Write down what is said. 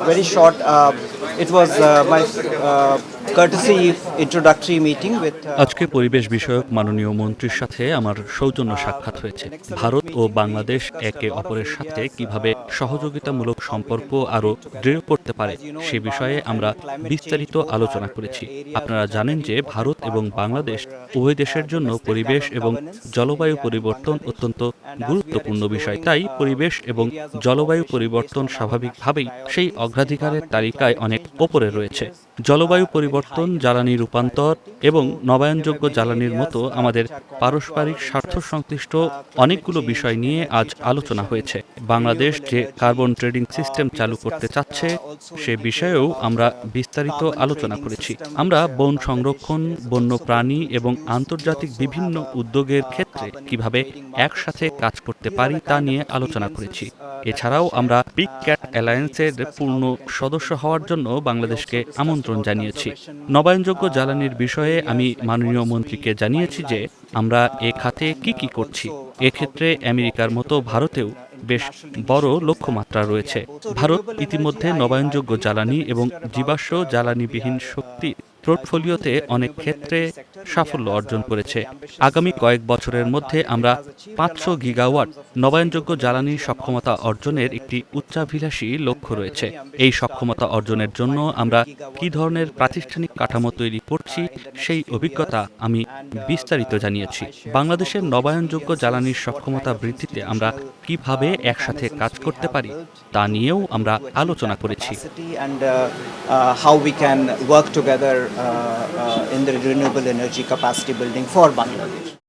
very short. It was my courtesy introductory meeting with. আজকে পরিবেশ বিষয়ক মাননীয় মন্ত্রীর সাথে আমার সৌজন্য সাক্ষাৎ হয়েছে। ভারত ও বাংলাদেশ একে অপরের সাথে কিভাবে সহযোগিতামূলক সম্পর্ক আরও দৃঢ় করতে পারে সে বিষয়ে আমরা বিস্তারিত আলোচনা করেছি। আপনারা জানেন যে ভারত এবং বাংলাদেশ উভয় দেশের জন্য পরিবেশ এবং জলবায়ু পরিবর্তন অত্যন্ত গুরুত্বপূর্ণ বিষয়। তাই পরিবেশ এবং জলবায়ু পরিবর্তন স্বাভাবিকভাবেই সেই অগ্রাধিকারের তালিকায় অনেক ওপরে রয়েছে। জলবায়ু পরিবর্তন, জ্বালানি রূপান্তর এবং নবায়নযোগ্য জ্বালানির মতো আমাদের পারস্পরিক স্বার্থ সংশ্লিষ্ট অনেকগুলো বিষয় নিয়ে আজ আলোচনা হয়েছে। বাংলাদেশ যে কার্বন ট্রেডিং সিস্টেম চালু করতে চাচ্ছে সে বিষয়েও আমরা বিস্তারিত আলোচনা করেছি। আমরা বন সংরক্ষণ, বন্য প্রাণী এবং আন্তর্জাতিক বিভিন্ন উদ্যোগের ক্ষেত্রে কিভাবে একসাথে কাজ করতে পারি তা নিয়ে আলোচনা করেছি। এছাড়াও আমরা বিগ ক্যাট অ্যালায়েন্সের পূর্ণ সদস্য হওয়ার জন্য বাংলাদেশকে আমন্ত্রণ জানিয়েছি। নবায়নযোগ্য জ্বালানির বিষয়ে আমি মাননীয় মন্ত্রীকে জানিয়েছি যে আমরা এ খাতে কি করছি। এক্ষেত্রে আমেরিকার মতো ভারতেও বেশ বড় লক্ষ্যমাত্রা রয়েছে। ভারত ইতিমধ্যে নবায়নযোগ্য জ্বালানি এবং জীবাশ্ম জ্বালানিবিহীন শক্তি পোর্টফোলিওতে অনেক ক্ষেত্রে সাফল্য অর্জন করেছে। আগামী কয়েক বছরের মধ্যে আমরা 500 গিগাওয়াট নবায়নযোগ্য জ্বালানি সক্ষমতা অর্জনের একটি উচ্চাভিলাষী লক্ষ্য রয়েছে। এই সক্ষমতা অর্জনের জন্য আমরা কী ধরনের প্রাতিষ্ঠানিক কাঠামো তৈরি করছি সেই অভিজ্ঞতা আমি বিস্তারিত জানিয়েছি। বাংলাদেশের নবায়নযোগ্য জ্বালানির সক্ষমতা বৃদ্ধিতে আমরা কিভাবে একসাথে কাজ করতে পারি তা নিয়েও আমরা আলোচনা করেছি। How we can work together in the renewable energy capacity building for Bangladesh.